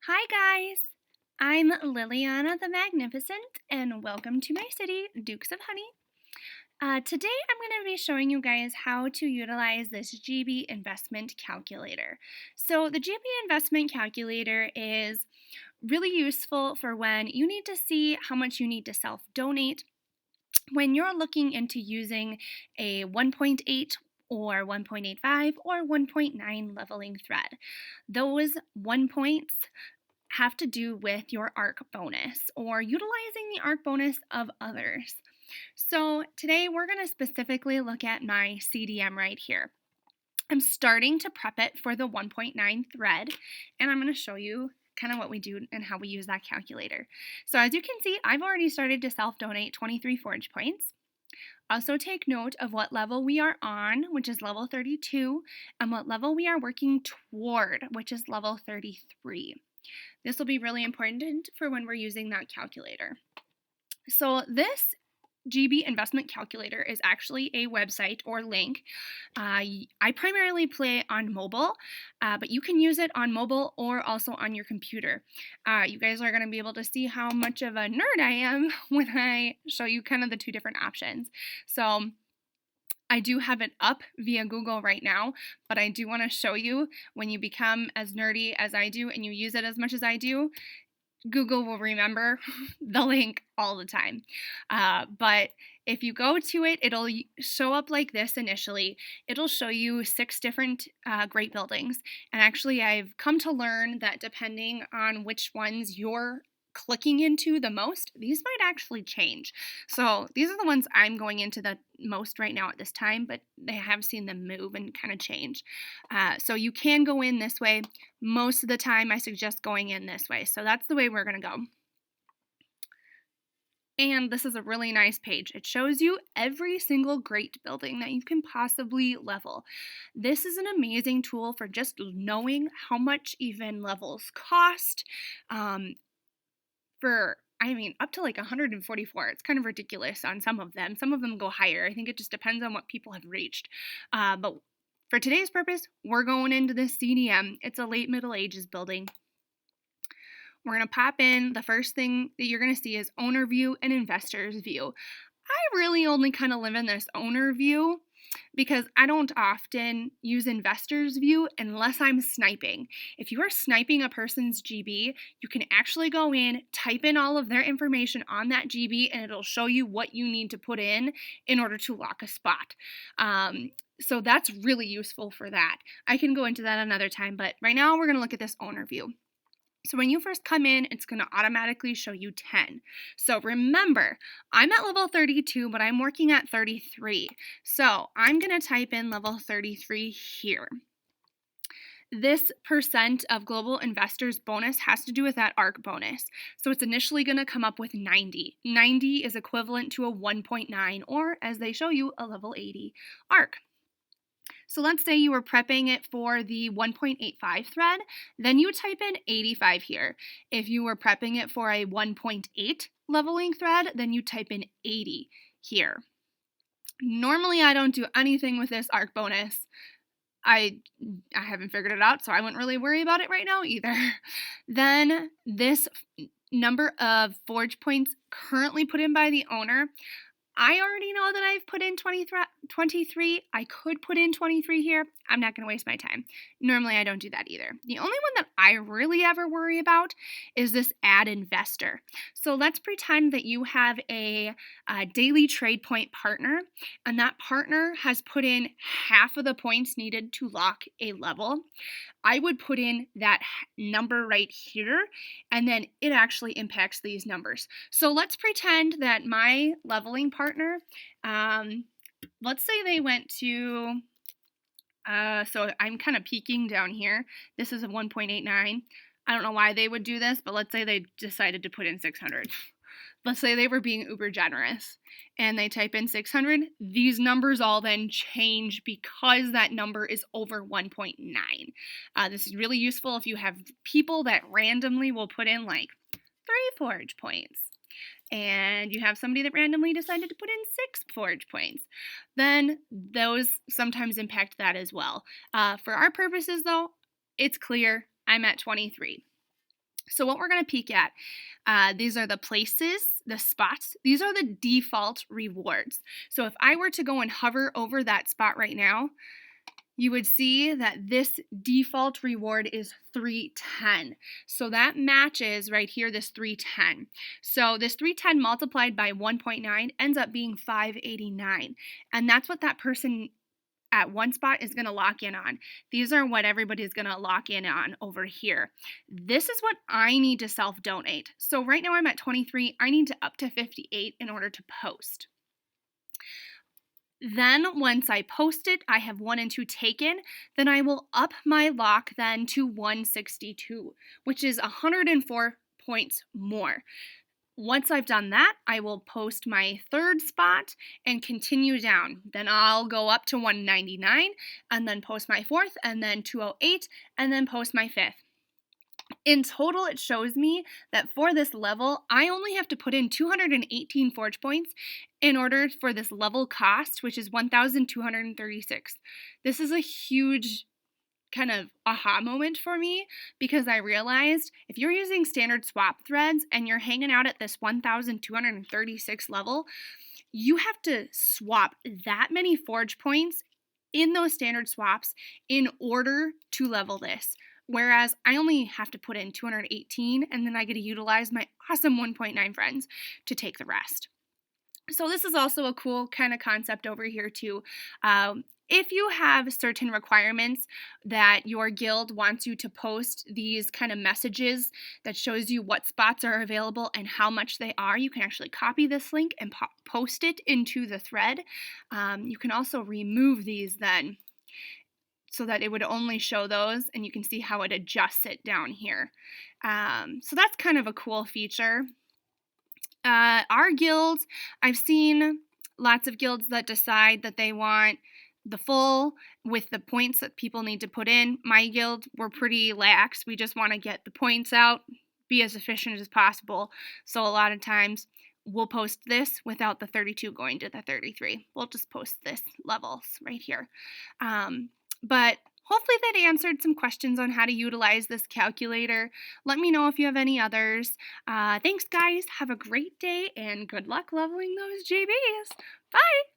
Hi guys! I'm Liliana the Magnificent and welcome to my city, Dukes of Honey. Today I'm going to be showing you guys how to utilize this GB investment calculator. So the GB investment calculator is really useful for when you need to see how much you need to self-donate when you're looking into using a 1.8 or 1.85 or 1.9 leveling thread. Those 1 points have to do with your ARC bonus or utilizing the ARC bonus of others. So today we're going to specifically look at my CDM right here. I'm starting to prep it for the 1.9 thread, and I'm going to show you kind of what we do and how we use that calculator. So as you can see, I've already started to self-donate 23 forge points. Also take note of what level we are on, which is level 32, and what level we are working toward, which is level 33. This will be really important for when we're using that calculator. So this GB investment calculator is actually a website or link. I primarily play on mobile, but you can use it on mobile or also on your computer. You guys are going to be able to see how much of a nerd I am when I show you kind of the two different options. So I do have it up via Google right now, but I do want to show you when you become as nerdy as I do and you use it as much as I do, Google will remember the link all the time. But if you go to it, it'll show up like this initially. It'll show you 6 different great buildings. And actually, I've come to learn that depending on which ones you're clicking into the most, these might actually change. So these are the ones I'm going into the most right now at this time, but I have seen them move and kind of change. So you can go in this way. Most of the time I suggest going in this way. So that's the way we're going to go. And this is a really nice page. It shows you every single great building that you can possibly level. This is an amazing tool for just knowing how much even levels cost. Up to like 144. It's kind of ridiculous on some of them. Some of them go higher. I think it just depends on what people have reached. But for today's purpose, we're going into this CDM. It's a late Middle Ages building. We're going to pop in. The first thing that you're going to see is owner view and investor's view. I really only kind of live in this owner view because I don't often use investor's view unless I'm sniping. If you are sniping a person's GB, you can actually go in, type in all of their information on that GB, and it'll show you what you need to put in order to lock a spot. So that's really useful for that. I can go into that another time, but right now we're going to look at this owner view. So when you first come in, it's going to automatically show you 10. So remember, I'm at level 32, but I'm working at 33. So I'm going to type in level 33 here. This percent of global investors bonus has to do with that ARC bonus. So it's initially going to come up with 90. 90 is equivalent to a 1.9 or, as they show you, a level 80 ARC. So let's say you were prepping it for the 1.85 thread, then you type in 85 here. If you were prepping it for a 1.8 leveling thread, then you type in 80 here. Normally I don't do anything with this ARC bonus. I haven't figured it out, so I wouldn't really worry about it right now either. Then this number of forge points currently put in by the owner, I already know that I've put in 23. I could put in 23 here. I'm not going to waste my time. Normally, I don't do that either. The only one that I really ever worry about is this add investor. So let's pretend that you have a daily trade point partner, and that partner has put in half of the points needed to lock a level. I would put in that number right here, and then it actually impacts these numbers. So let's pretend that my leveling partner, let's say they went to, so I'm kind of peeking down here. This is a 1.89. I don't know why they would do this, but let's say they decided to put in 600. Let's say they were being uber generous and they type in 600. These numbers all then change because that number is over 1.9. This is really useful if you have people that randomly will put in like 3 forge points. And you have somebody that randomly decided to put in 6 forge points. Then those sometimes impact that as well. For our purposes though, it's clear I'm at 23. So what we're going to peek at, these are the places, the spots. These are the default rewards. So if I were to go and hover over that spot right now, you would see that this default reward is 310. So that matches right here, this 310. So this 310 multiplied by 1.9 ends up being 589. And that's what that person at one spot is going to lock in on. These are what everybody's going to lock in on over here. This is what I need to self-donate. So right now I'm at 23. I need to up to 58 in order to post. Then once I post it, I have 1 and 2 taken, then I will up my lock then to 162, which is 104 points more. Once I've done that, I will post my third spot and continue down. Then I'll go up to 199 and then post my fourth and then 208 and then post my fifth. In total, it shows me that for this level, I only have to put in 218 forge points in order for this level cost, which is 1,236. This is a huge kind of aha moment for me because I realized if you're using standard swap threads and you're hanging out at this 1,236 level, you have to swap that many forge points in those standard swaps in order to level this. Whereas I only have to put in 218 and then I get to utilize my awesome 1.9 friends to take the rest. So this is also a cool kind of concept over here too. If you have certain requirements that your guild wants you to post these kind of messages that shows you what spots are available and how much they are, you can actually copy this link and post it into the thread. You can also remove these then so that it would only show those, and you can see how it adjusts it down here. So that's kind of a cool feature. Our guilds, I've seen lots of guilds that decide that they want the full with the points that people need to put in. My guild, we're pretty lax. We just want to get the points out, be as efficient as possible. So a lot of times we'll post this without the 32 going to the 33. We'll just post this levels right here. But hopefully that answered some questions on how to utilize this calculator. Let me know if you have any others. Thanks, guys. Have a great day, and good luck leveling those JBs. Bye!